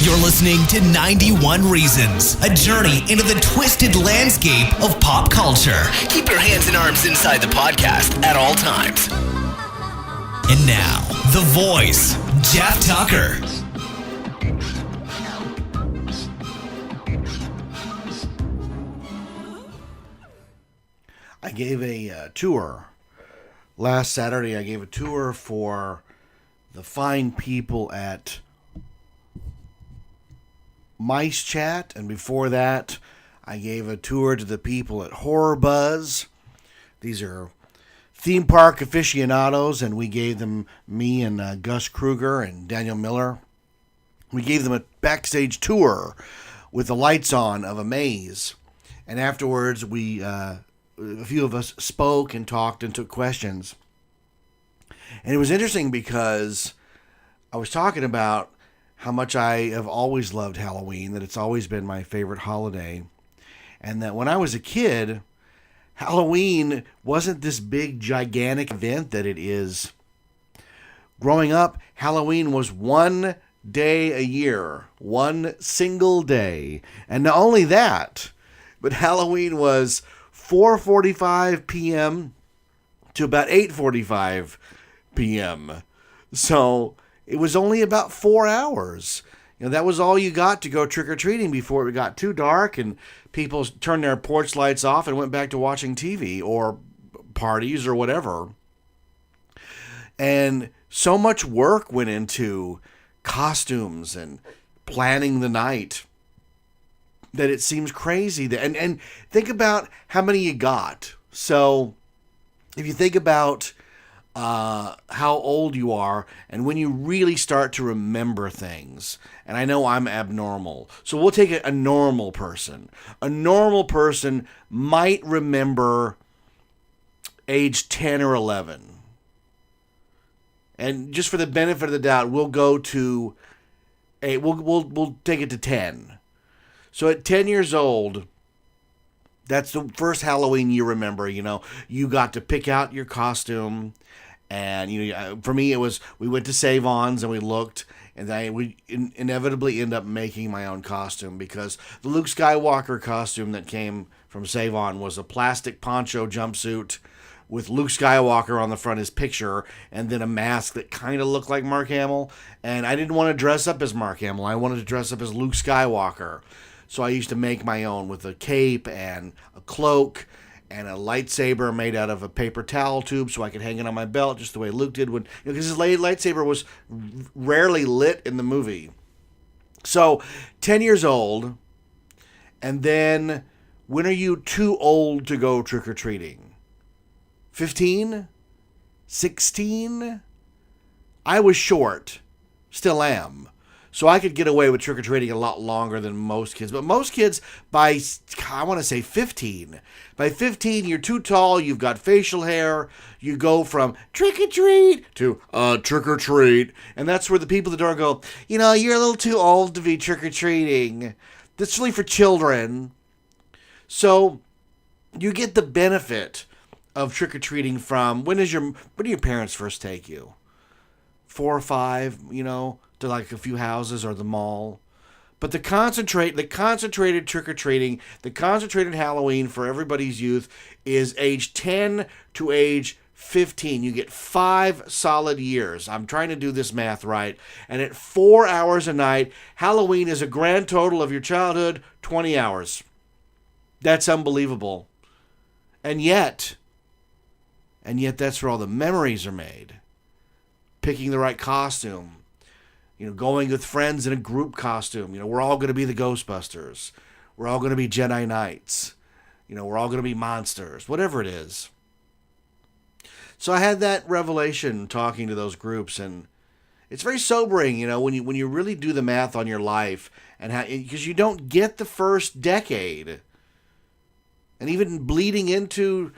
You're listening to 91 Reasons, a journey into the twisted landscape of pop culture. Keep your hands and arms inside the podcast at all times. And now, the voice, Jeff Tucker. I gave a tour. Last Saturday, I gave a tour for the fine people at Mice Chat, and before that, I gave a tour to the people at Horror Buzz. These are theme park aficionados, and we gave them, me and Gus Kruger and Daniel Miller, we gave them a backstage tour with the lights on of a maze. And afterwards, a few of us spoke and talked and took questions. And it was interesting because I was talking about how much I have always loved Halloween, that it's always been my favorite holiday, and that when I was a kid, Halloween wasn't this big, gigantic event that it is. Growing up, Halloween was one day a year, one single day. And not only that, but Halloween was 4:45 p.m. to about 8:45 p.m. So it was only about 4 hours. That was all you got to go trick-or-treating before it got too dark and people turned their porch lights off and went back to watching TV or parties or whatever. And so much work went into costumes and planning the night that it seems crazy. And think about how many you got. So if you think about how old you are and when you really start to remember things. And I know I'm abnormal. So we'll take a normal person. A normal person might remember age 10 or 11. And just for the benefit of the doubt, we'll go to we'll take it to 10. So at 10 years old, that's the first Halloween you remember. You got to pick out your costume. And, for me, it was, we went to Save-Ons and we looked, and I would inevitably end up making my own costume because the Luke Skywalker costume that came from Save-On was a plastic poncho jumpsuit with Luke Skywalker on the front, his picture, and then a mask that kind of looked like Mark Hamill. And I didn't want to dress up as Mark Hamill. I wanted to dress up as Luke Skywalker. So I used to make my own with a cape and a cloak and a lightsaber made out of a paper towel tube so I could hang it on my belt just the way Luke did when, because his lightsaber was rarely lit in the movie. So 10 years old, and then when are you too old to go trick-or-treating? 15? 16? I was short. Still am. So I could get away with trick-or-treating a lot longer than most kids. But most kids, by, I want to say 15. By 15, you're too tall, you've got facial hair, you go from trick-or-treat to trick-or-treat. And that's where the people at the door go, you're a little too old to be trick-or-treating. That's really for children. So you get the benefit of trick-or-treating from, when do your parents first take you? 4 or 5, to like a few houses or the mall. But the concentrated trick-or-treating, the concentrated Halloween for everybody's youth is age 10 to age 15. You get 5 solid years. I'm trying to do this math right. And at 4 hours a night, Halloween is a grand total of your childhood, 20 hours. That's unbelievable. And yet that's where all the memories are made. Picking the right costume. Going with friends in a group costume. We're all going to be the Ghostbusters. We're all going to be Jedi Knights. We're all going to be monsters. Whatever it is. So I had that revelation talking to those groups, and it's very sobering, when you really do the math on your life, and because you don't get the first decade, and even bleeding into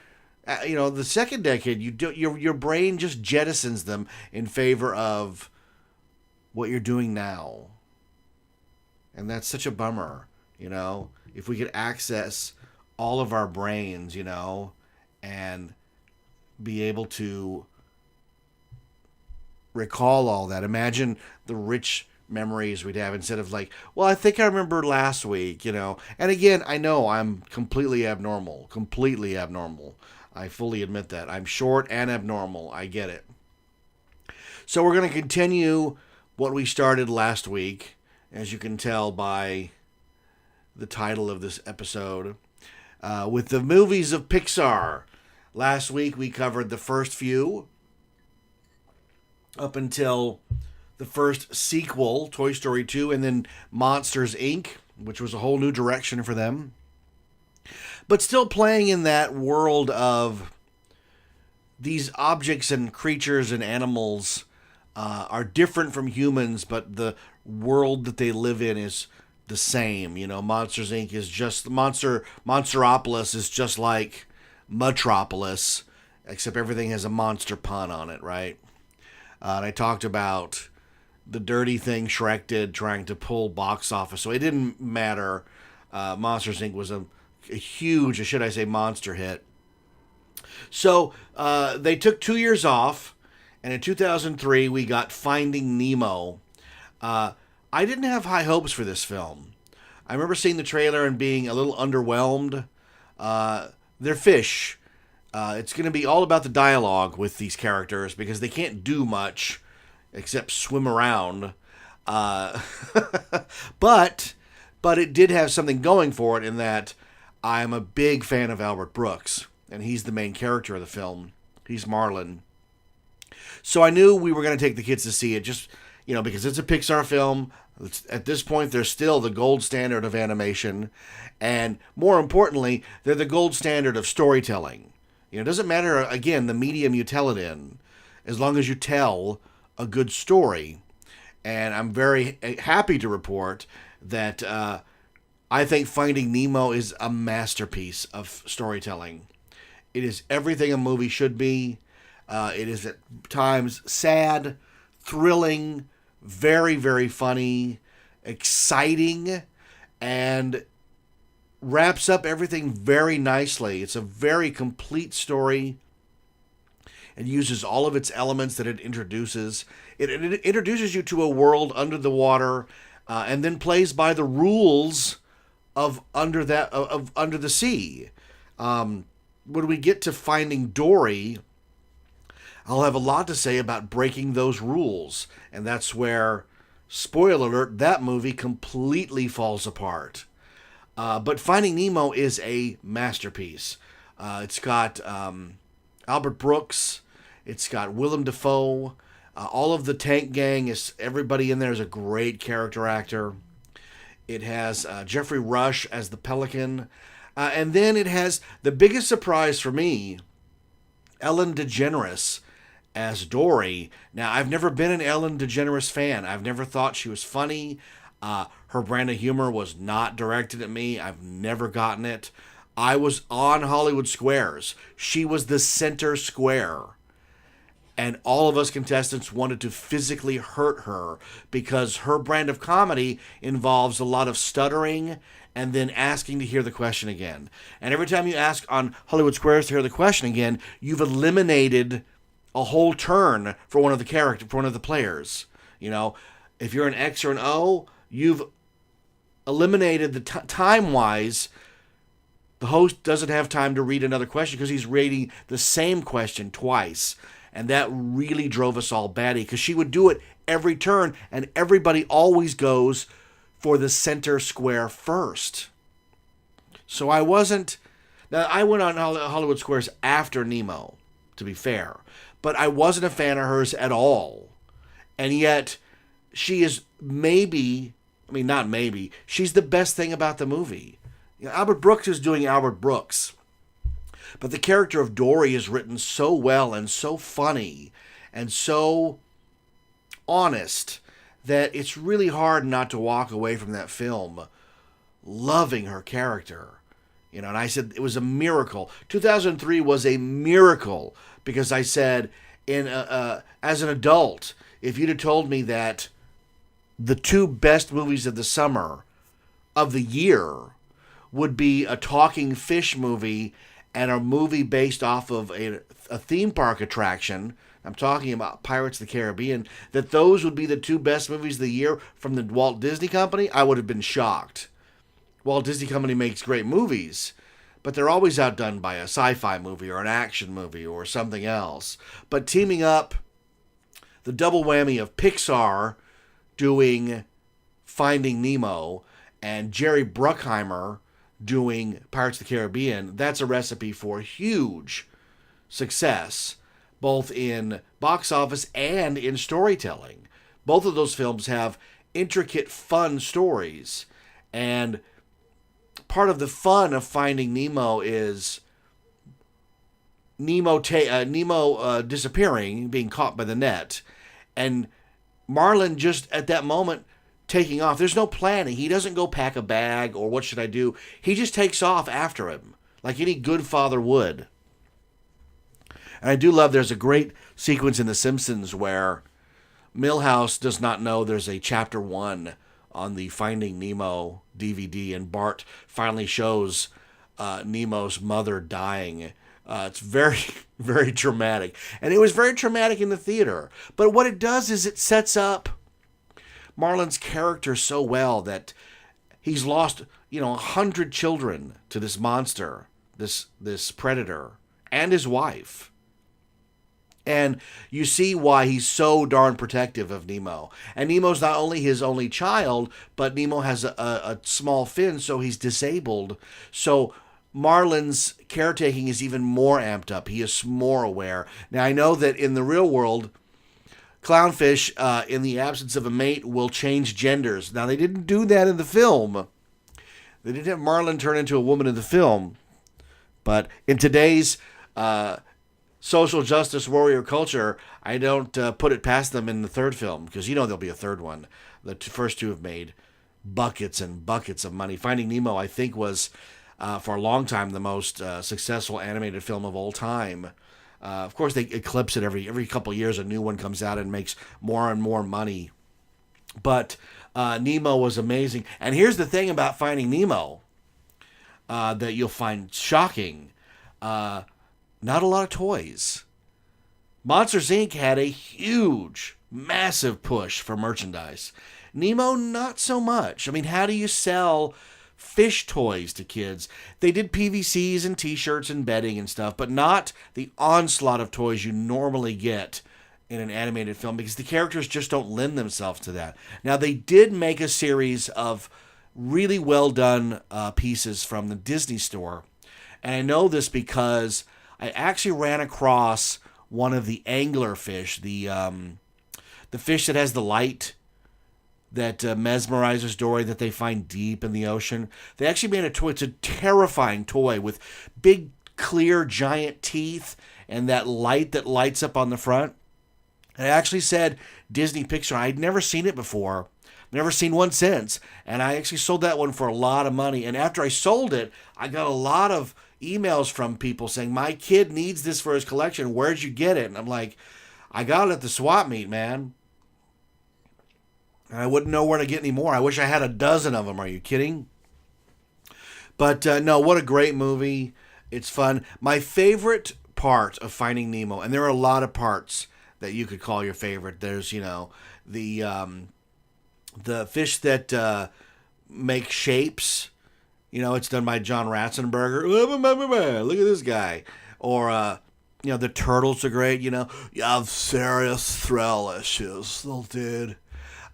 the second decade, your brain just jettisons them in favor of what you're doing now. And that's such a bummer, if we could access all of our brains, and be able to recall all that. Imagine the rich memories we'd have instead of like, well, I think I remember last week, And again, I know I'm completely abnormal. I fully admit that. I'm short and abnormal. I get it. So we're going to continue what we started last week, as you can tell by the title of this episode, with the movies of Pixar. Last week we covered the first few up until the first sequel, Toy Story 2, and then Monsters, Inc., which was a whole new direction for them. But still playing in that world of these objects and creatures and animals are different from humans, but the world that they live in is the same. Monsters, Inc. is just Monsteropolis is just like Metropolis, except everything has a monster pun on it, right? And I talked about the dirty thing Shrek did trying to pull box office, so it didn't matter. Monsters, Inc. was a huge, or should I say, monster hit. So they took 2 years off, and in 2003 we got Finding Nemo. I didn't have high hopes for this film. I remember seeing the trailer and being a little underwhelmed. They're fish. It's going to be all about the dialogue with these characters because they can't do much except swim around. But it did have something going for it in that I'm a big fan of Albert Brooks, and he's the main character of the film. He's Marlin. So I knew we were going to take the kids to see it just, because it's a Pixar film. At this point, they're still the gold standard of animation. And more importantly, they're the gold standard of storytelling. It doesn't matter, again, the medium you tell it in, as long as you tell a good story. And I'm very happy to report that I think Finding Nemo is a masterpiece of storytelling. It is everything a movie should be. It is at times sad, thrilling, very, very funny, exciting, and wraps up everything very nicely. It's a very complete story. It uses all of its elements that it introduces. It introduces you to a world under the water, and then plays by the rules of under the sea. When we get to Finding Dory, I'll have a lot to say about breaking those rules, and that's where, spoiler alert, that movie completely falls apart. But Finding Nemo is a masterpiece. It's got Albert Brooks, it's got Willem Dafoe, all of the Tank Gang, everybody in there is a great character actor. It has Jeffrey Rush as the Pelican, and then it has the biggest surprise for me, Ellen DeGeneres as Dory. Now, I've never been an Ellen DeGeneres fan. I've never thought she was funny. Her brand of humor was not directed at me. I've never gotten it. I was on Hollywood Squares. She was the center square. And all of us contestants wanted to physically hurt her because her brand of comedy involves a lot of stuttering and then asking to hear the question again. And every time you ask on Hollywood Squares to hear the question again, you've eliminated a whole turn for one of the players. If you're an X or an O, you've eliminated the time-wise. The host doesn't have time to read another question because he's reading the same question twice. And that really drove us all batty because she would do it every turn, and everybody always goes for the center square first. So I went on Hollywood Squares after Nemo, to be fair. But I wasn't a fan of hers at all. And yet, she is she's the best thing about the movie. Albert Brooks is doing Albert Brooks. But the character of Dory is written so well and so funny and so honest that it's really hard not to walk away from that film loving her character. And I said it was a miracle. 2003 was a miracle because I said, as an adult, if you'd have told me that the two best movies of the summer, of the year, would be a talking fish movie and a movie based off of a theme park attraction, I'm talking about Pirates of the Caribbean, that those would be the two best movies of the year from the Walt Disney Company, I would have been shocked. Walt Disney Company makes great movies, but they're always outdone by a sci-fi movie or an action movie or something else. But teaming up the double whammy of Pixar doing Finding Nemo and Jerry Bruckheimer doing Pirates of the Caribbean, that's a recipe for huge success, both in box office and in storytelling. Both of those films have intricate, fun stories, and part of the fun of Finding Nemo is Nemo disappearing, being caught by the net, and Marlin just at that moment taking off. There's no planning. He doesn't go pack a bag or what should I do. He just takes off after him like any good father would. And I do love there's a great sequence in The Simpsons where Milhouse does not know there's a chapter 1 on the Finding Nemo DVD, and Bart finally shows Nemo's mother dying. It's very, very traumatic. And it was very traumatic in the theater. But what it does is it sets up Marlin's character so well that he's lost, 100 children to this monster, this predator, and his wife. And you see why he's so darn protective of Nemo. And Nemo's not only his only child, but Nemo has a small fin, so he's disabled. So Marlin's caretaking is even more amped up. He is more aware. Now, I know that in the real world, clownfish, in the absence of a mate, will change genders. Now, they didn't do that in the film. They didn't have Marlin turn into a woman in the film. But in today's social justice warrior culture, I don't put it past them in the third film, because there'll be a third one. The first two have made buckets and buckets of money. Finding Nemo, I think, was for a long time the most successful animated film of all time. Of course, they eclipse it every couple of years. A new one comes out and makes more and more money. But Nemo was amazing. And here's the thing about Finding Nemo that you'll find shocking. Not a lot of toys. Monsters, Inc. had a huge, massive push for merchandise. Nemo, not so much. I mean, how do you sell fish toys to kids? They did PVCs and t-shirts and bedding and stuff, but not the onslaught of toys you normally get in an animated film, because the characters just don't lend themselves to that. Now, they did make a series of really well done pieces from the Disney store. And I know this because I actually ran across one of the angler fish, the fish that has the light that mesmerizes Dory, that they find deep in the ocean. They actually made a toy. It's a terrifying toy with big, clear, giant teeth and that light that lights up on the front. And it actually said Disney Pixar. I'd never seen it before. Never seen one since. And I actually sold that one for a lot of money. And after I sold it, I got a lot of emails from people saying, my kid needs this for his collection. Where'd you get it? And I'm like, I got it at the swap meet, man. And I wouldn't know where to get any more. I wish I had a dozen of them. Are you kidding? But no, what a great movie. It's fun. My favorite part of Finding Nemo, and there are a lot of parts that you could call your favorite. There's, the fish that make shapes. It's done by John Ratzenberger. Look at this guy. Or, the turtles are great. You have serious thrill issues, little dude.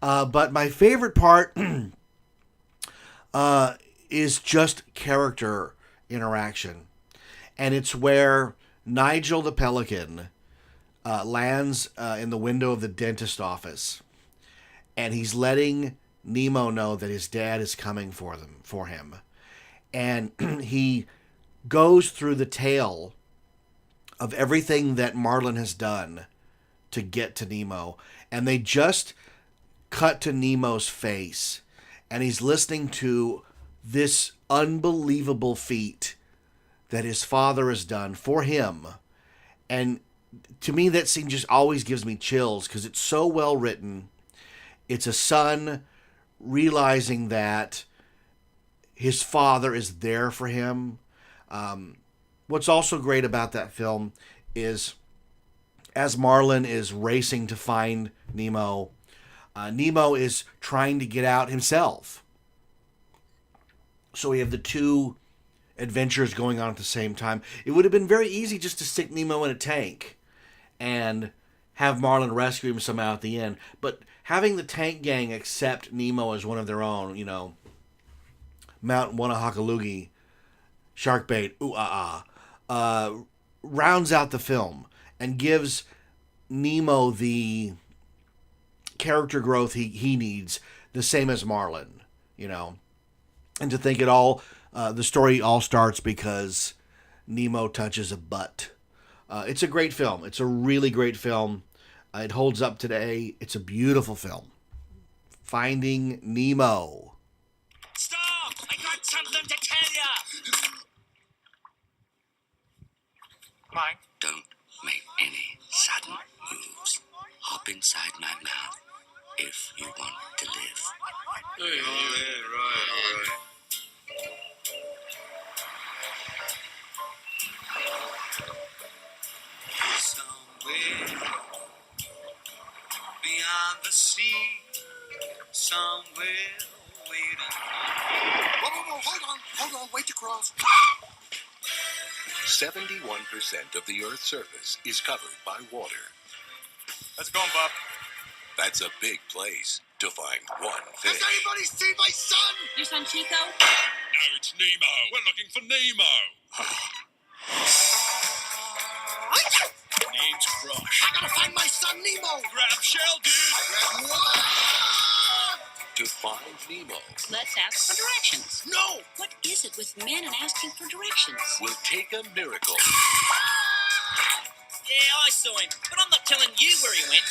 But my favorite part is just character interaction. And it's where Nigel the Pelican lands in the window of the dentist office. And he's letting Nemo know that his dad is coming for him. And he goes through the tale of everything that Marlin has done to get to Nemo. And they just cut to Nemo's face. And he's listening to this unbelievable feat that his father has done for him. And to me, that scene just always gives me chills because it's so well written. It's a son realizing that his father is there for him. What's also great about that film is as Marlin is racing to find Nemo, Nemo is trying to get out himself. So we have the two adventures going on at the same time. It would have been very easy just to stick Nemo in a tank and have Marlin rescue him somehow at the end. But having the tank gang accept Nemo as one of their own, Mount Wanahakalugi, shark bait, rounds out the film and gives Nemo the character growth he needs, the same as Marlin, And to think the story all starts because Nemo touches a butt. It's a great film. It's a really great film. It holds up today. It's a beautiful film. Finding Nemo. Stop! I got something to tell you! Mike? Don't make any sudden moves. Hop inside my mouth if you want to live. Hey, right. Somewhere beyond the sea, somewhere waiting. Whoa, hold on, wait to cross. 71% of the Earth's surface is covered by water. Let's go, Bob. That's a big place to find one Has fish. anybody seen my son? Your son Chico? No, it's Nemo. We're looking for Nemo. Name's Crush. I gotta find my son Nemo. Grab shell, dude. What? To find Nemo Let's ask for directions. No. What is it with men and asking for directions? will take a miracle. Yeah, I saw him, but I'm not telling you where he went.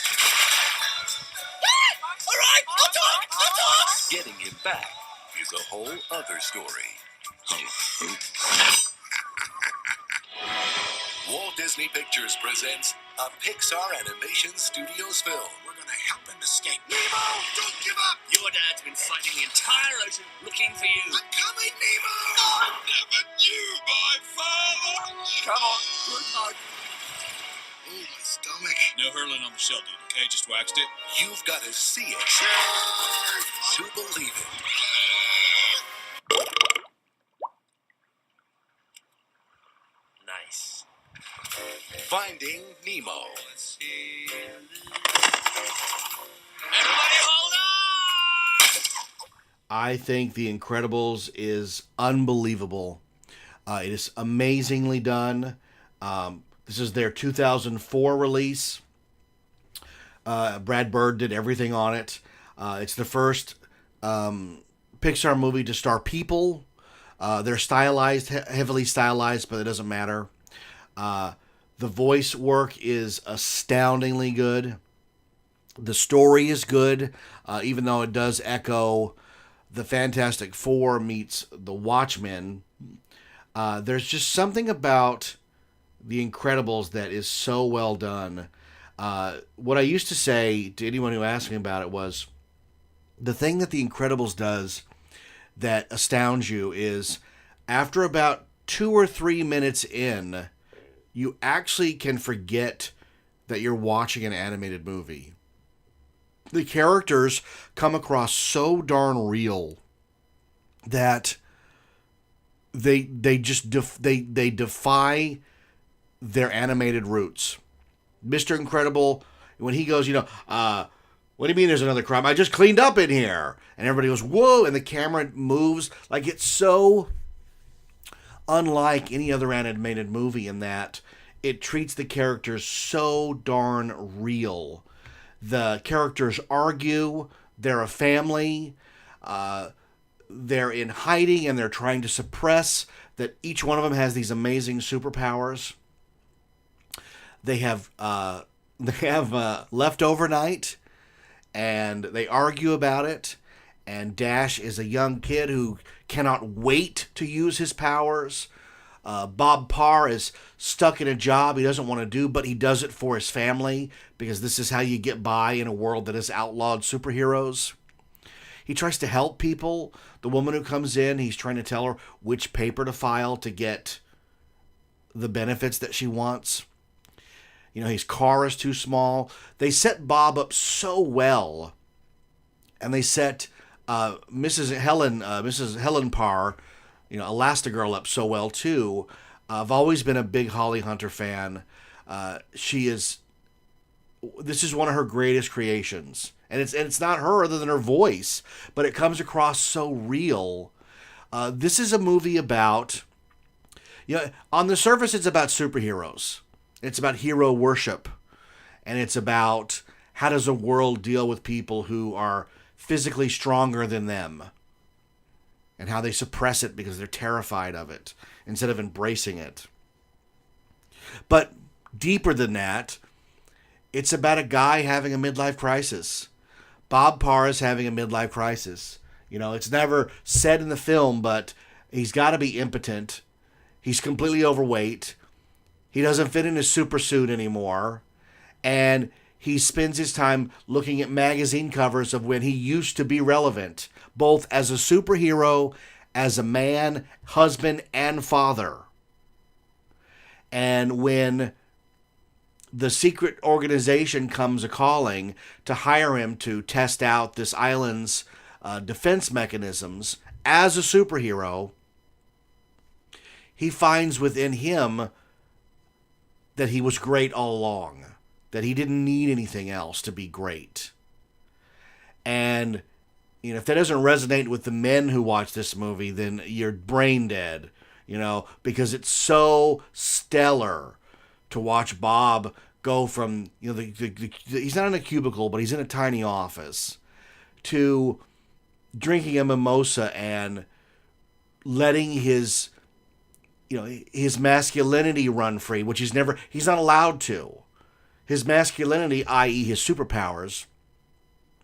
All right, I'll talk. Getting him back is a whole other story. Walt Disney Pictures presents a Pixar Animation Studios film. We're gonna help him escape. Nemo, don't give up. Your dad's been fighting the entire ocean looking for you. I'm coming, Nemo. Never knew my father. Come on, good night. Oh, my stomach. No hurling on the shell, dude, okay? Just waxed it. You've got to see it to believe it. Nice. Finding Nemo. Everybody hold on! I think The Incredibles is unbelievable. It is amazingly done. This is their 2004 release. Brad Bird did everything on it. It's the first Pixar movie to star people. They're stylized, heavily stylized, but it doesn't matter. The voice work is astoundingly good. The story is good, even though it does echo the Fantastic Four meets the Watchmen. There's just something about The Incredibles that is so well done. What I used to say to anyone who asked me about it was, the thing that The Incredibles does that astounds you is after about 2 or 3 minutes in, you actually can forget that you're watching an animated movie. The characters come across so darn real that they defy their animated roots. Mr. Incredible, when he goes, what do you mean there's another crime? I just cleaned up in here. And everybody goes, whoa, and the camera moves. Like, it's so unlike any other animated movie in that it treats the characters so darn real. The characters argue. They're a family. They're in hiding, and they're trying to suppress that each one of them has these amazing superpowers. They have leftover night, and they argue about it. And Dash is a young kid who cannot wait to use his powers. Bob Parr is stuck in a job he doesn't want to do, but he does it for his family because this is how you get by in a world that has outlawed superheroes. He tries to help people. The woman who comes in, he's trying to tell her which paper to file to get the benefits that she wants. His car is too small. They set Bob up so well, and they set Mrs. Helen Parr, Elastigirl, up so well too. I've always been a big Holly Hunter fan. This is one of her greatest creations, and it's not her other than her voice, but it comes across so real. This is a movie about, on the surface, it's about superheroes. It's about hero worship, and it's about how does a world deal with people who are physically stronger than them, and how they suppress it because they're terrified of it instead of embracing it. But deeper than that, it's about a guy having a midlife crisis. Bob Parr is having a midlife crisis. It's never said in the film, but he's got to be impotent. He's completely overweight. He doesn't fit in his super suit anymore. And he spends his time looking at magazine covers of when he used to be relevant, both as a superhero, as a man, husband, and father. And when the secret organization comes a-calling to hire him to test out this island's defense mechanisms as a superhero, he finds within him that he was great all along, that he didn't need anything else to be great. And if that doesn't resonate with the men who watch this movie, then you're brain dead, because it's so stellar to watch Bob go from, he's not in a cubicle, but he's in a tiny office, to drinking a mimosa and letting his masculinity run free, which he's not allowed to. His masculinity, i.e. his superpowers,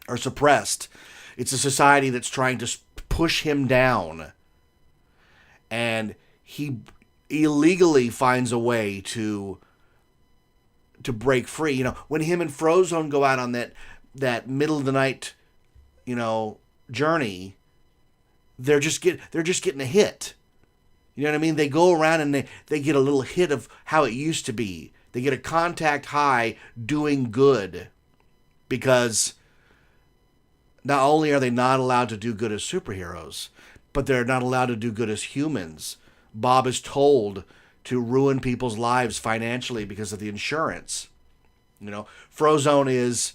are suppressed. It's a society that's trying to push him down. And he illegally finds a way to break free. When him and Frozone go out on that middle of the night, journey, they're just getting a hit. You know what I mean? They go around and they get a little hit of how it used to be. They get a contact high doing good, because not only are they not allowed to do good as superheroes, but they're not allowed to do good as humans. Bob is told to ruin people's lives financially because of the insurance. Frozone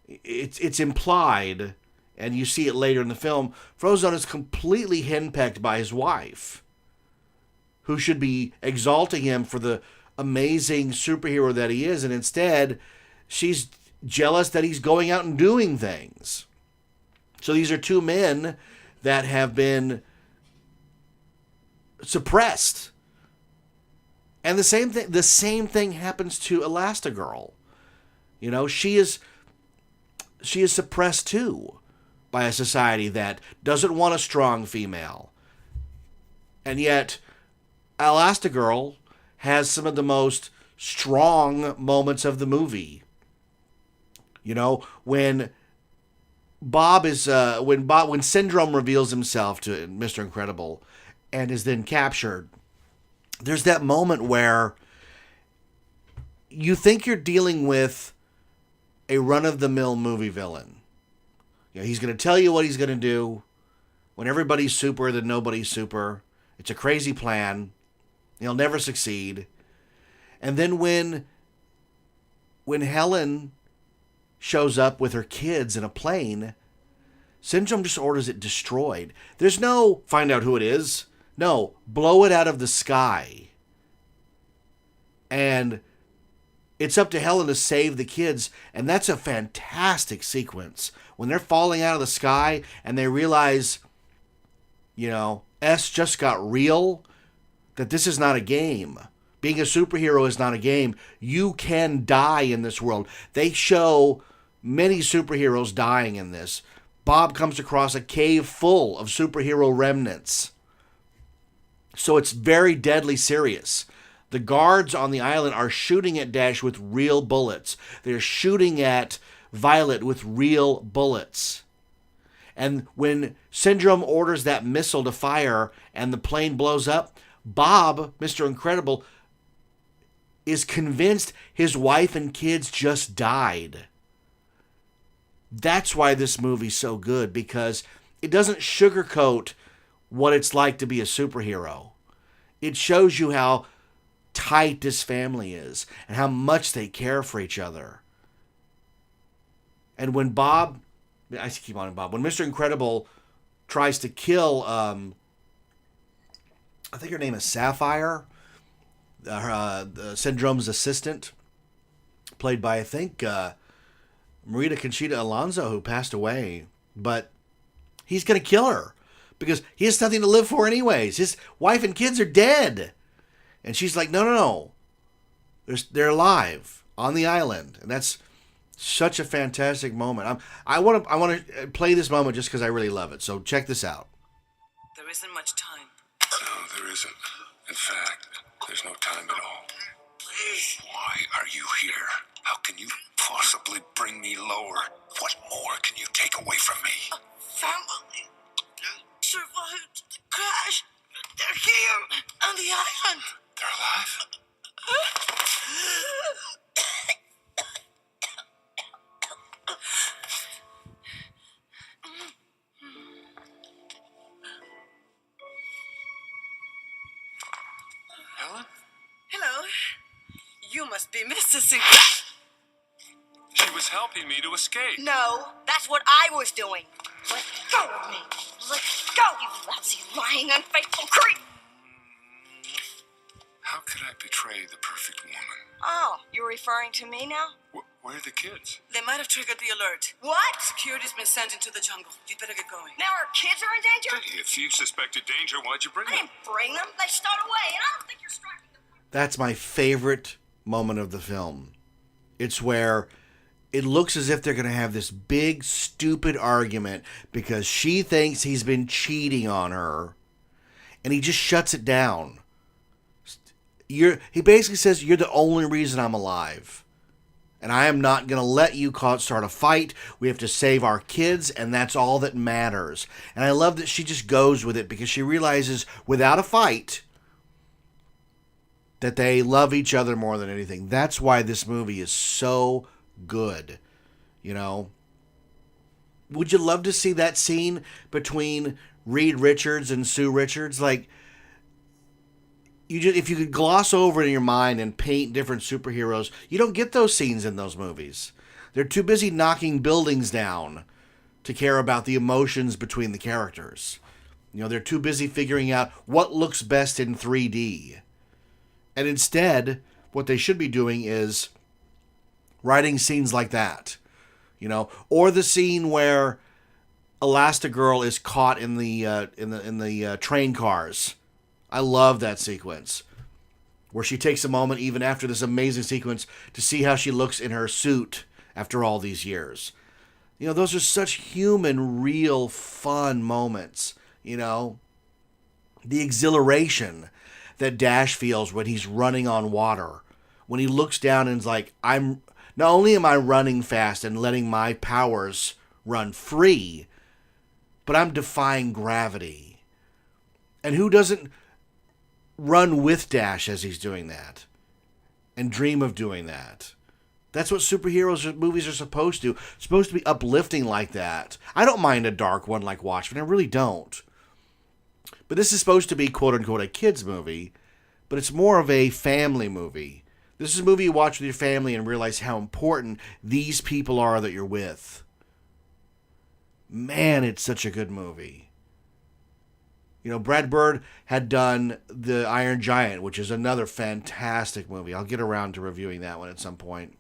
it's implied, and you see it later in the film, Frozone is completely henpecked by his wife, who should be exalting him for the amazing superhero that he is, and instead she's jealous that he's going out and doing things. So these are two men that have been suppressed. And the same thing happens to Elastigirl. She is suppressed too by a society that doesn't want a strong female. And yet Elastigirl has some of the most strong moments of the movie. When Syndrome reveals himself to Mr. Incredible and is then captured, there's that moment where you think you're dealing with a run-of-the-mill movie villain. He's going to tell you what he's going to do. When everybody's super, then nobody's super. It's a crazy plan. He'll never succeed. And then when Helen shows up with her kids in a plane, Syndrome just orders it destroyed. There's no find out who it is. No, blow it out of the sky. And it's up to Helen to save the kids. And that's a fantastic sequence. When they're falling out of the sky and they realize, S just got real, that this is not a game. Being a superhero is not a game. You can die in this world. They show many superheroes dying in this. Bob comes across a cave full of superhero remnants. So it's very deadly serious. The guards on the island are shooting at Dash with real bullets. They're shooting at Violet with real bullets. And when Syndrome orders that missile to fire and the plane blows up, Bob, Mr. Incredible, is convinced his wife and kids just died. That's why this movie's so good, because it doesn't sugarcoat what it's like to be a superhero. It shows you how tight this family is and how much they care for each other. And when Bob, I keep on Bob, when Mr. Incredible tries to kill, I think her name is Sapphire, the Syndrome's assistant, played by, I think, Marita Conchita Alonso, who passed away. But he's going to kill her because he has nothing to live for anyways. His wife and kids are dead. And she's like, no. They're alive on the island. And that's such a fantastic moment. I want to play this moment just because I really love it. So check this out. There isn't much time. No, there isn't. In fact, there's no time at all. Why are you here? How can you possibly bring me lower? What more can you take away from me? Family survived the crash. They're here on the island. They're alive? Helen? Hello. You must be Mrs. She was helping me to escape. No, that's what I was doing. Let go of me. Let go, you lousy, lying, unfaithful creep. How could I betray the perfect woman? Oh, you're referring to me now? Where are the kids? They might have triggered the alert. What? Security's been sent into the jungle. You'd better get going. Now our kids are in danger? If you suspected danger, why'd you bring I them? didn't bring them. They stowed away, and I don't think you're striking the... That's my favorite moment of the film. It's where it looks as if they're going to have this big, stupid argument because she thinks he's been cheating on her, and he just shuts it down. He basically says, you're the only reason I'm alive. And I am not going to let you start a fight. We have to save our kids, and that's all that matters. And I love that she just goes with it because she realizes without a fight that they love each other more than anything. That's why this movie is so good. You know? Would you love to see that scene between Reed Richards and Sue Richards? Like, if you could gloss over it in your mind and paint different superheroes, you don't get those scenes in those movies. They're too busy knocking buildings down to care about the emotions between the characters. You know, they're too busy figuring out what looks best in 3D. And instead, what they should be doing is writing scenes like that. You know, or the scene where Elastigirl is caught in the train cars. I love that sequence where she takes a moment even after this amazing sequence to see how she looks in her suit after all these years. You know, those are such human, real, fun moments, you know. The exhilaration that Dash feels when he's running on water. When he looks down and is like, not only am I running fast and letting my powers run free, but I'm defying gravity. And who doesn't run with Dash as he's doing that and dream of doing that? That's what superheroes movies are supposed to. It's supposed to be uplifting like that. I don't mind a dark one like Watchmen. I really don't. But this is supposed to be quote-unquote a kid's movie, but it's more of a family movie. This is a movie you watch with your family and realize how important these people are that you're with. Man, it's such a good movie. You know, Brad Bird had done The Iron Giant, which is another fantastic movie. I'll get around to reviewing that one at some point.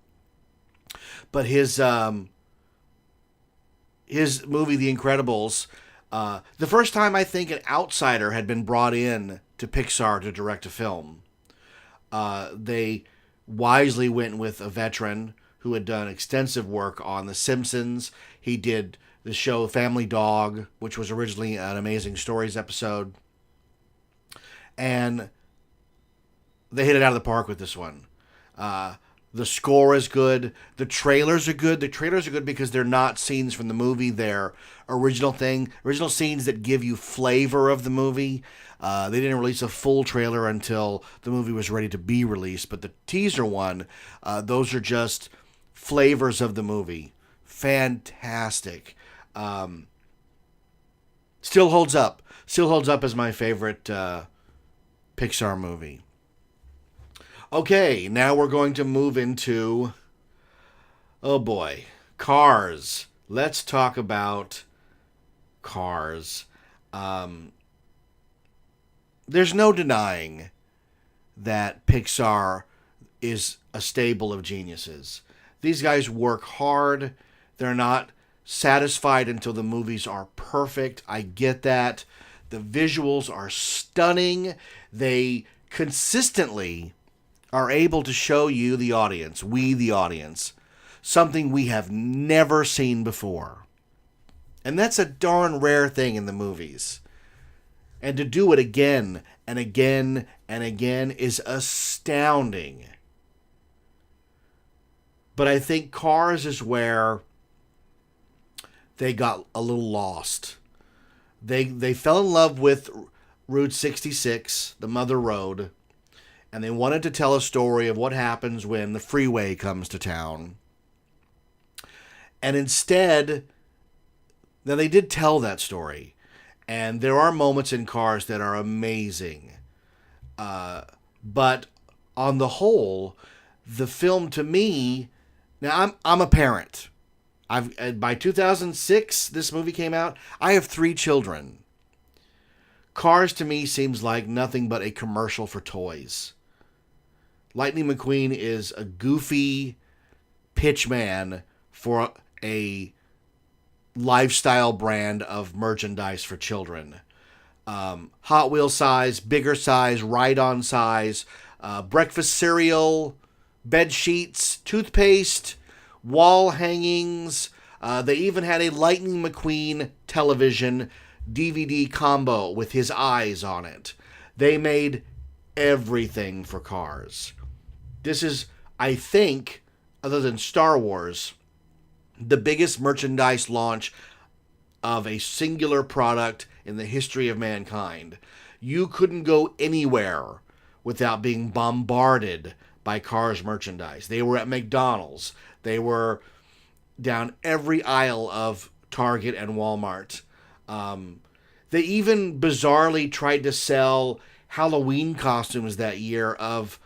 But his movie, The Incredibles, the first time I think an outsider had been brought in to Pixar to direct a film, they wisely went with a veteran who had done extensive work on The Simpsons. He did the show Family Dog, which was originally an Amazing Stories episode. And they hit it out of the park with this one. The score is good. The trailers are good. The trailers are good because they're not scenes from the movie. They're original scenes that give you flavor of the movie. They didn't release a full trailer until the movie was ready to be released. But the teaser one, those are just flavors of the movie. Fantastic. Still holds up. Still holds up as my favorite Pixar movie. Okay, now we're going to move into, oh boy, Cars. Let's talk about Cars. There's no denying that Pixar is a stable of geniuses. These guys work hard. They're not satisfied until the movies are perfect. I get that. The visuals are stunning. They consistently are able to show you, the audience, we the audience, something we have never seen before. And that's a darn rare thing in the movies. And to do it again and again and again is astounding. But I think Cars is where they got a little lost. They fell in love with Route 66, the Mother Road, and they wanted to tell a story of what happens when the freeway comes to town. And instead, now they did tell that story, and there are moments in Cars that are amazing. But on the whole, the film to me, now I'm a parent. By 2006, this movie came out. I have 3 children. Cars to me seems like nothing but a commercial for toys. Lightning McQueen is a goofy pitchman for a lifestyle brand of merchandise for children. Hot Wheel size, bigger size, ride-on size, breakfast cereal, bed sheets, toothpaste, wall hangings. They even had a Lightning McQueen television DVD combo with his eyes on it. They made everything for Cars. This is, I think, other than Star Wars, the biggest merchandise launch of a singular product in the history of mankind. You couldn't go anywhere without being bombarded by Cars merchandise. They were at McDonald's. They were down every aisle of Target and Walmart. They even bizarrely tried to sell Halloween costumes that year of,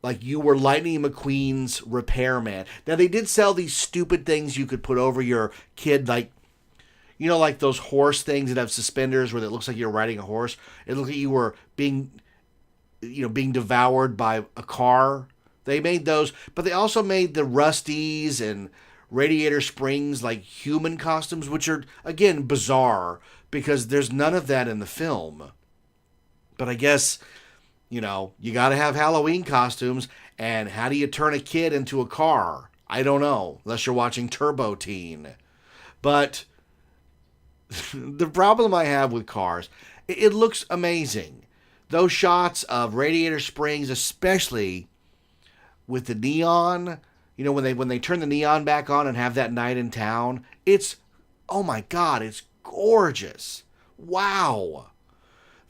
like, you were Lightning McQueen's repairman. Now, they did sell these stupid things you could put over your kid, like, you know, like those horse things that have suspenders where it looks like you're riding a horse. It looked like you were being devoured by a car. They made those, but they also made the Rusties and Radiator Springs, like, human costumes, which are, again, bizarre because there's none of that in the film. But I guess, you got to have Halloween costumes, and how do you turn a kid into a car? I don't know, unless you're watching Turbo Teen. But the problem I have with Cars, it looks amazing. Those shots of Radiator Springs, especially with the neon, when they turn the neon back on and have that night in town, it's, oh my God, it's gorgeous. Wow.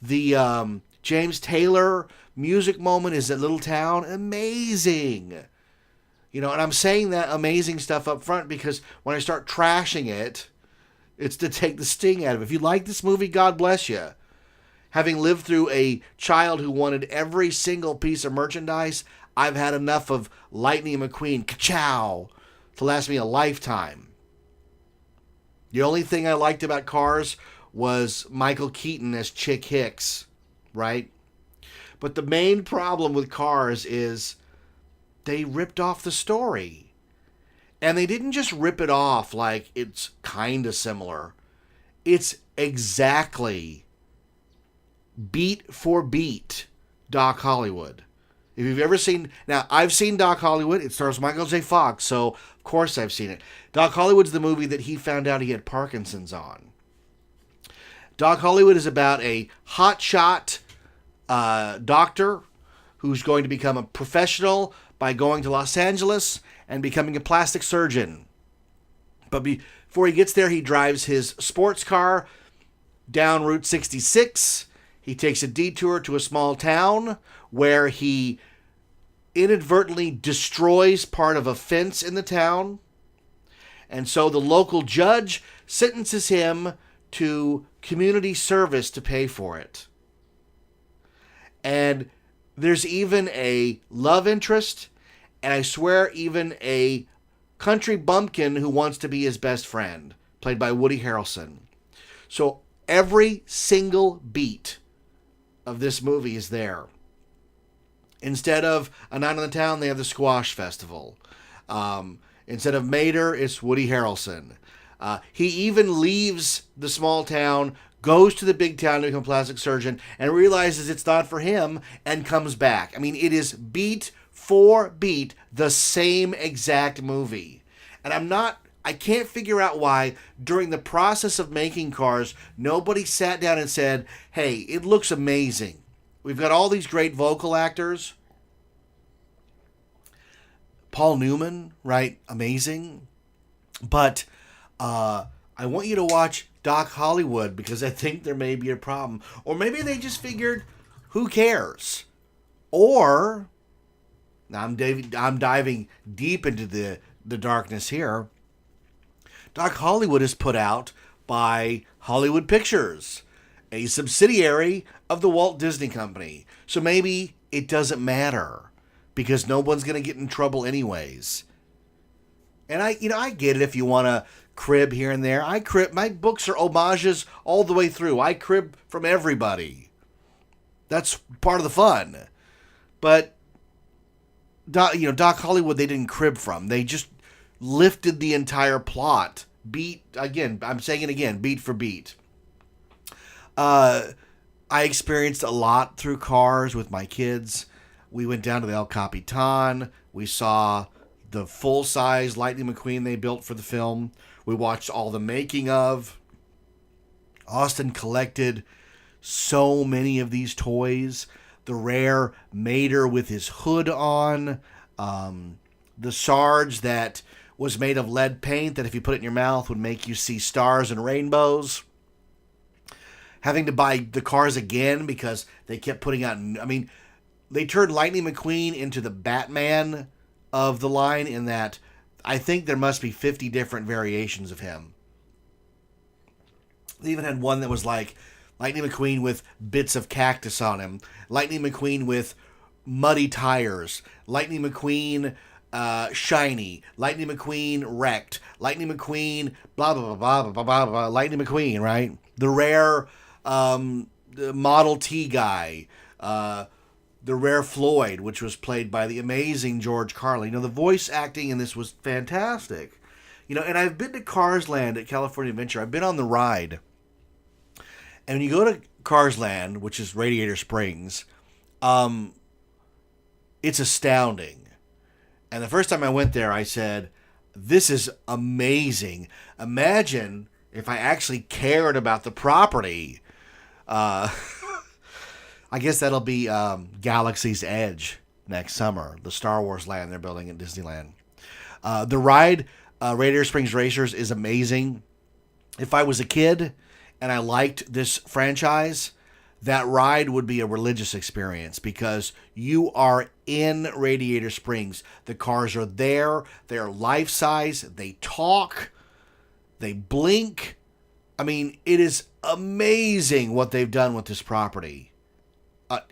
The James Taylor music moment is that little town, amazing. And I'm saying that amazing stuff up front because when I start trashing it, it's to take the sting out of it. If you like this movie, God bless you. Having lived through a child who wanted every single piece of merchandise, I've had enough of Lightning McQueen, ka-chow, to last me a lifetime. The only thing I liked about Cars was Michael Keaton as Chick Hicks, right? But the main problem with Cars is they ripped off the story. And they didn't just rip it off like it's kind of similar. It's exactly beat for beat Doc Hollywood. If you've ever seen... Now, I've seen Doc Hollywood. It stars Michael J. Fox, so of course I've seen it. Doc Hollywood's the movie that he found out he had Parkinson's on. Doc Hollywood is about a hotshot doctor who's going to become a professional by going to Los Angeles and becoming a plastic surgeon. But before he gets there, he drives his sports car down Route 66. He takes a detour to a small town where he inadvertently destroys part of a fence in the town. And so the local judge sentences him to community service to pay for it. And there's even a love interest, and I swear even a country bumpkin who wants to be his best friend, played by Woody Harrelson. So every single beat of this movie is there. Instead of A Night in the Town, they have the Squash Festival. Instead of Mater, it's Woody Harrelson. He even leaves the small town, goes to the big town to become a plastic surgeon, and realizes it's not for him, and comes back. I mean, it is beat for beat the same exact movie. And I can't figure out why, during the process of making Cars, nobody sat down and said, hey, it looks amazing. We've got all these great vocal actors. Paul Newman, right? Amazing. But I want you to watch Doc Hollywood, because I think there may be a problem. Or maybe they just figured, who cares? Or, now I'm diving deep into the darkness here. Doc Hollywood is put out by Hollywood Pictures, a subsidiary of the Walt Disney Company. So maybe it doesn't matter, because no one's going to get in trouble anyways. And I get it if you want to crib here and there. My books are homages all the way through. I crib from everybody. That's part of the fun. But Doc Hollywood, they didn't crib from. They just lifted the entire plot. Beat for beat. I experienced a lot through Cars with my kids. We went down to the El Capitan. We saw the full-size Lightning McQueen they built for the film. We watched all the making of. Austin collected so many of these toys. The rare Mater with his hood on. The Sarge that was made of lead paint that if you put it in your mouth would make you see stars and rainbows. Having to buy the Cars again because they kept putting out... they turned Lightning McQueen into the Batman of the line, in that I think there must be 50 different variations of him. They even had one that was like Lightning McQueen with bits of cactus on him, Lightning McQueen with muddy tires, Lightning McQueen shiny, Lightning McQueen wrecked, Lightning McQueen blah blah blah blah blah blah blah, Lightning McQueen, right? The rare the Model T guy, the rare Floyd, which was played by the amazing George Carlin. The voice acting in this was fantastic. And I've been to Cars Land at California Adventure. I've been on the ride. And when you go to Cars Land, which is Radiator Springs, it's astounding. And the first time I went there, I said, this is amazing. Imagine if I actually cared about the property. I guess that'll be Galaxy's Edge next summer, the Star Wars land they're building at Disneyland. The ride, Radiator Springs Racers, is amazing. If I was a kid and I liked this franchise, that ride would be a religious experience, because you are in Radiator Springs. The cars are there. They're life-size. They talk. They blink. It is amazing what they've done with this property.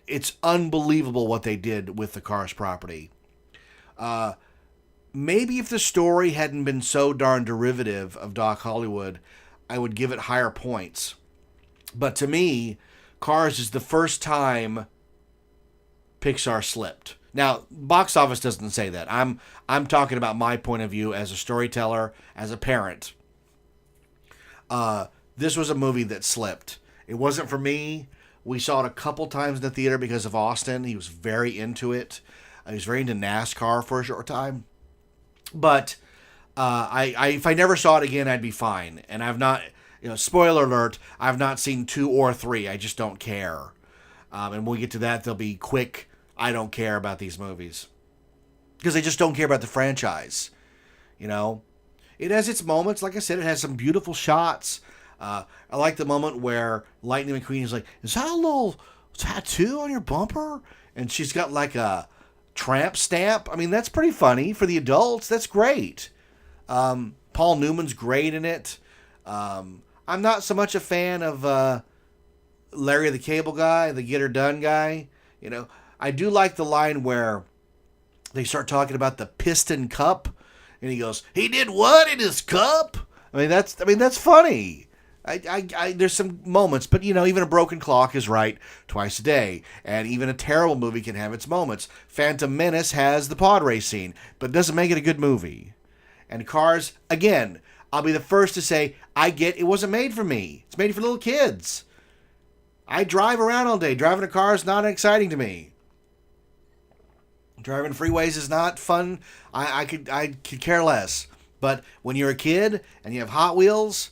It's unbelievable what they did with the Cars property. Maybe if the story hadn't been so darn derivative of Doc Hollywood, I would give it higher points. But to me, Cars is the first time Pixar slipped. Now, box office doesn't say that. I'm talking about my point of view as a storyteller, as a parent. This was a movie that slipped. It wasn't for me. We saw it a couple times in the theater because of Austin. He was very into it. He was very into NASCAR for a short time. But if I never saw it again, I'd be fine. And I've not, spoiler alert, I've not seen 2 or 3. I just don't care. And when we get to that, they'll be quick. I don't care about these movies. because they just don't care about the franchise. You know, it has its moments. Like I said, it has some beautiful shots. I like the moment where Lightning McQueen is like, "Is that a little tattoo on your bumper?" And she's got like a tramp stamp. I mean, that's pretty funny for the adults. That's great. Paul Newman's great in it. I'm not so much a fan of Larry the Cable Guy, the Get Her Done guy. You know, I do like the line where they start talking about the Piston Cup, and he goes, "He did what in his cup?" I mean, that's funny. I there's some moments, but you know, even a broken clock is right twice a day, and even a terrible movie can have its moments. Phantom Menace has the pod race scene, but it doesn't make it a good movie. And Cars, again, I'll be the first to say, I get it wasn't made for me. It's made for little kids. I drive around all day. Driving a car is not exciting to me. Driving freeways is not fun. I could care less. But when you're a kid and you have Hot Wheels,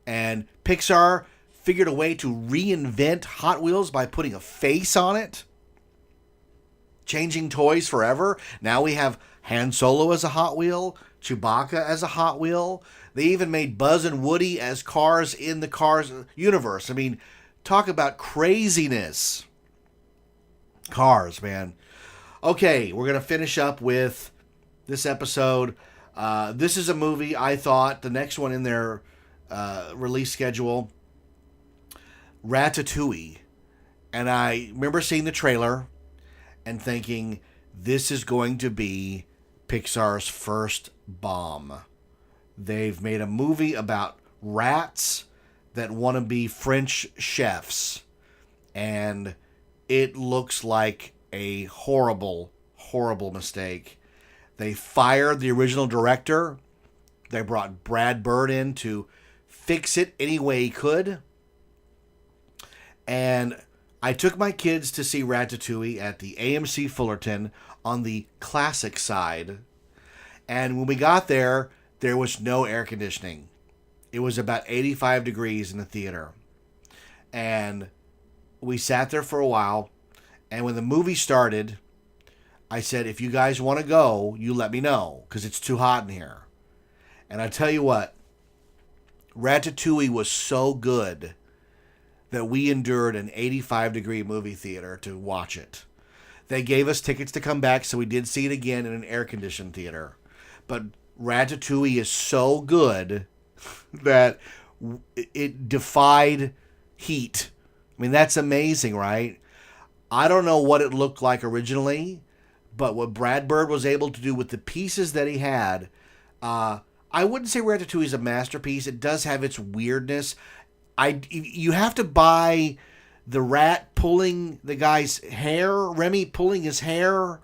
and Pixar figured a way to reinvent Hot Wheels by putting a face on it, changing toys forever. Now we have Han Solo as a Hot Wheel, Chewbacca as a Hot Wheel. They even made Buzz and Woody as cars in the Cars universe. I mean, talk about craziness. Cars, man. Okay, we're going to finish up with this episode. This is a movie I thought, the next one in their release schedule, Ratatouille. And I remember seeing the trailer and thinking, this is going to be Pixar's first bomb. They've made a movie about rats that want to be French chefs. And it looks like a horrible, horrible mistake. They fired the original director. They brought Brad Bird in to fix it any way he could. And I took my kids to see Ratatouille at the AMC Fullerton on the classic side. And when we got there, there was no air conditioning. It was about 85 degrees in the theater. And we sat there for a while. And when the movie started, I said, if you guys want to go, you let me know, because it's too hot in here. And I tell you what, Ratatouille was so good that we endured an 85-degree movie theater to watch it. They gave us tickets to come back, so we did see it again in an air-conditioned theater. But Ratatouille is so good that it defied heat. I mean, that's amazing, right? I don't know what it looked like originally, but what Brad Bird was able to do with the pieces that he had, I wouldn't say Ratatouille is a masterpiece. It does have its weirdness. You have to buy the rat pulling the guy's hair, Remy pulling his hair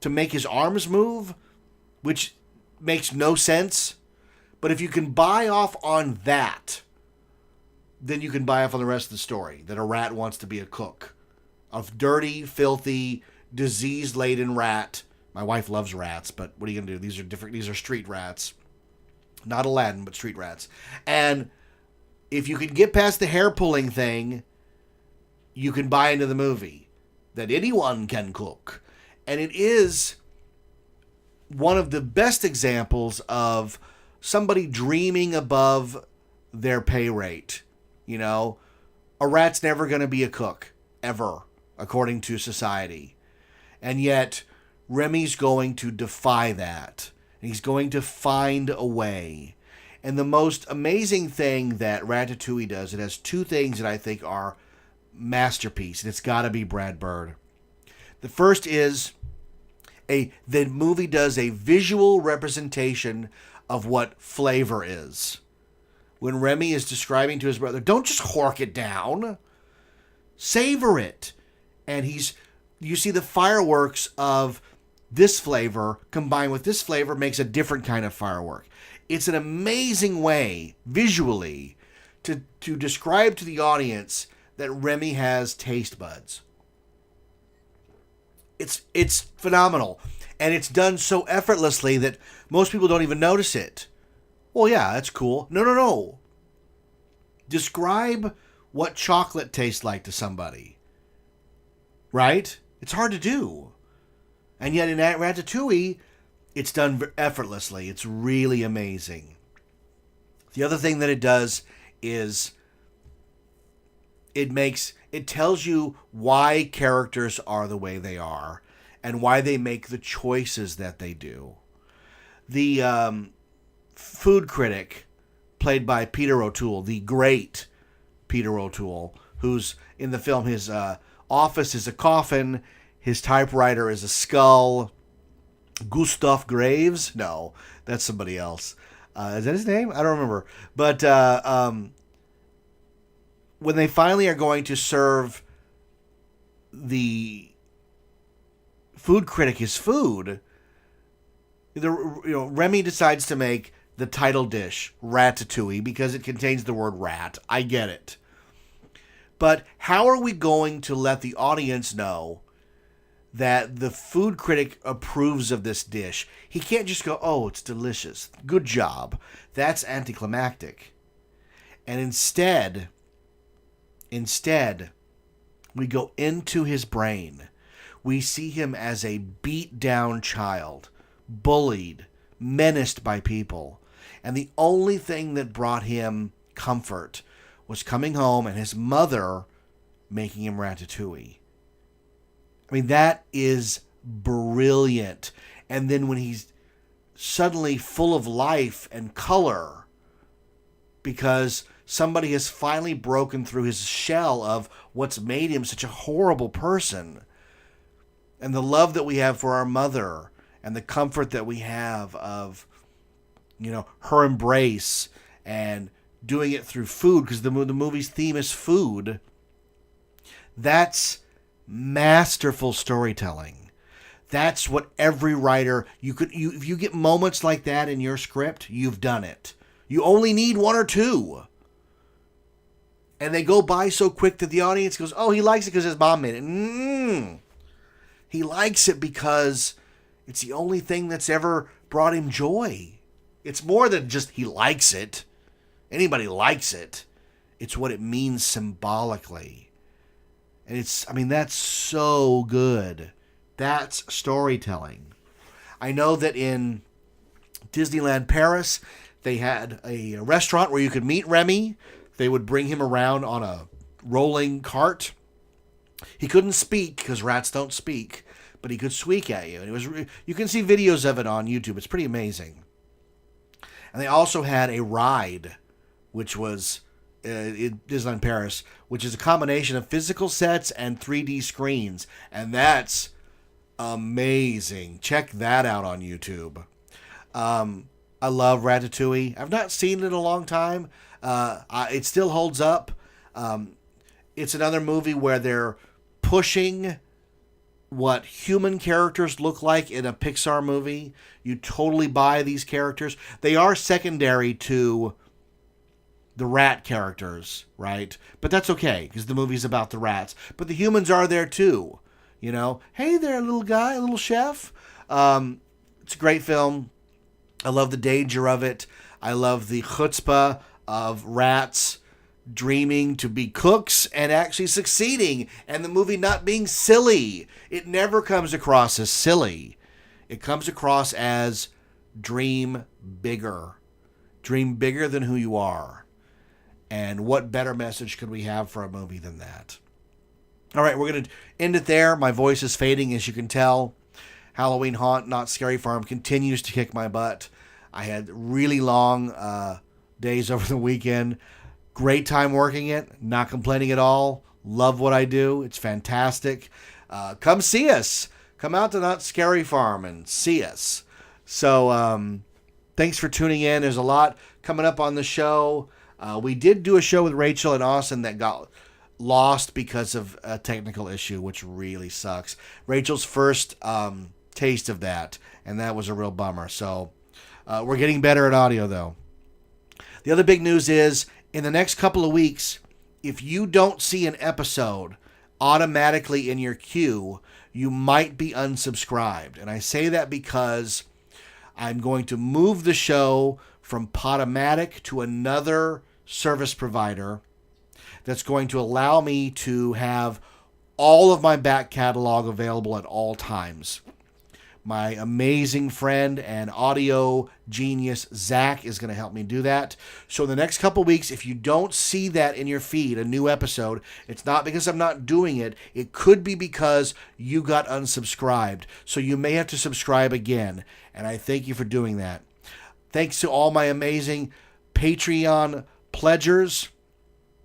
to make his arms move, which makes no sense. But if you can buy off on that, then you can buy off on the rest of the story, that a rat wants to be a cook. A dirty, filthy, disease-laden rat. My wife loves rats, but what are you going to do? These are different. These are street rats. Not Aladdin, but street rats. And if you can get past the hair-pulling thing, you can buy into the movie. That anyone can cook. And it is one of the best examples of somebody dreaming above their pay rate. You know, a rat's never going to be a cook, ever, according to society. And yet, Remy's going to defy that. He's going to find a way. And the most amazing thing that Ratatouille does, it has two things that I think are masterpiece, and it's got to be Brad Bird. The first is the movie does a visual representation of what flavor is. When Remy is describing to his brother, don't just hork it down, savor it. And you see the fireworks of this flavor combined with this flavor makes a different kind of firework. It's an amazing way, visually, to describe to the audience that Remy has taste buds. It's phenomenal. And it's done so effortlessly that most people don't even notice it. Well, yeah, that's cool. No. Describe what chocolate tastes like to somebody. Right? It's hard to do. And yet in Ratatouille, it's done effortlessly. It's really amazing. The other thing that it does is it tells you why characters are the way they are and why they make the choices that they do. The food critic, played by Peter O'Toole, the great Peter O'Toole, who's in the film, his office is a coffin, his typewriter is a skull. Gustav Graves? No, that's somebody else. Is that his name? I don't remember. But when they finally are going to serve the food critic his food, Remy decides to make the title dish, ratatouille, because it contains the word rat. I get it. But how are we going to let the audience know that the food critic approves of this dish? He can't just go, oh, it's delicious. Good job. That's anticlimactic. And instead, we go into his brain. We see him as a beat-down child, bullied, menaced by people. And the only thing that brought him comfort was coming home and his mother making him ratatouille. I mean, that is brilliant. And then when he's suddenly full of life and color because somebody has finally broken through his shell of what's made him such a horrible person, and the love that we have for our mother and the comfort that we have of, her embrace and doing it through food, because the movie's theme is food. That's masterful storytelling. That's what every writer, if you get moments like that in your script, you've done it. You only need one or two. And they go by so quick that the audience goes, oh, he likes it because his mom made it. He likes it because it's the only thing that's ever brought him joy. It's more than just he likes it. Anybody likes it. It's what it means symbolically. And that's so good. That's storytelling. I know that in Disneyland Paris, they had a restaurant where you could meet Remy. They would bring him around on a rolling cart. He couldn't speak because rats don't speak, but he could squeak at you. And you can see videos of it on YouTube. It's pretty amazing. And they also had a ride, which was in Disneyland Paris, which is a combination of physical sets and 3D screens. And that's amazing. Check that out on YouTube. I love Ratatouille. I've not seen it in a long time. It still holds up. It's another movie where they're pushing what human characters look like in a Pixar movie. You totally buy these characters. They are secondary to the rat characters, right? But that's okay, because the movie's about the rats. But the humans are there too. Hey there, little guy, little chef. It's a great film. I love the danger of it. I love the chutzpah of rats dreaming to be cooks and actually succeeding, and the movie not being silly. It never comes across as silly. It comes across as dream bigger. Dream bigger than who you are. And what better message could we have for a movie than that? All right, we're going to end it there. My voice is fading, as you can tell. Halloween Haunt, Not Scary Farm continues to kick my butt. I had really long days over the weekend. Great time working it. Not complaining at all. Love what I do. It's fantastic. Come see us. Come out to Not Scary Farm and see us. So thanks for tuning in. There's a lot coming up on the show. We did do a show with Rachel and Austin that got lost because of a technical issue, which really sucks. Rachel's first taste of that, and that was a real bummer. So we're getting better at audio, though. The other big news is, in the next couple of weeks, if you don't see an episode automatically in your queue, you might be unsubscribed. And I say that because I'm going to move the show from Podomatic to another service provider that's going to allow me to have all of my back catalog available at all times. My amazing friend and audio genius, Zach, is going to help me do that. So in the next couple weeks, if you don't see that in your feed, a new episode, it's not because I'm not doing it. It could be because you got unsubscribed. So you may have to subscribe again. And I thank you for doing that. Thanks to all my amazing Patreon pledgers.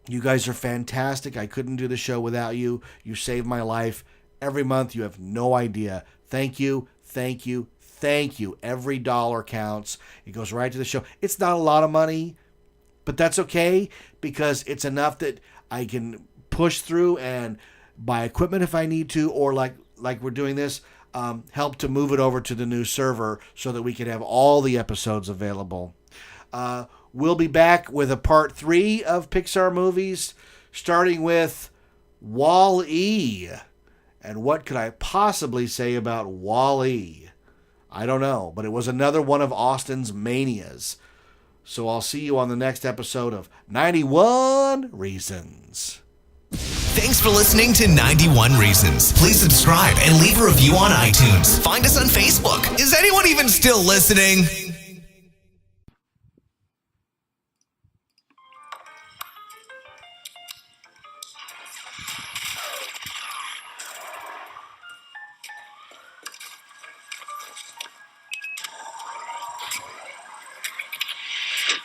You guys are fantastic. I couldn't do the show without you. You saved my life every month. You have no idea. Thank you. Thank you. Thank you. Every dollar counts. It goes right to the show. It's not a lot of money, but that's okay because it's enough that I can push through and buy equipment if I need to, or like we're doing this, help to move it over to the new server so that we can have all the episodes available. We'll be back with a part 3 of Pixar movies, starting with Wall-E. And what could I possibly say about Wall-E? I don't know, but it was another one of Austin's manias. So I'll see you on the next episode of 91 Reasons. Thanks for listening to 91 Reasons. Please subscribe and leave a review on iTunes. Find us on Facebook. Is anyone even still listening?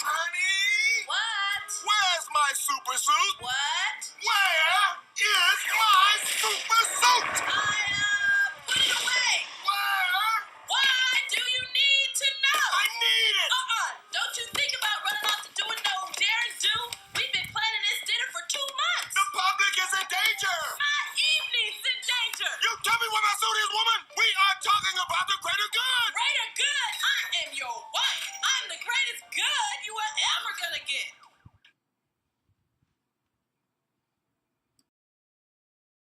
Honey? What? Where's my super suit? What?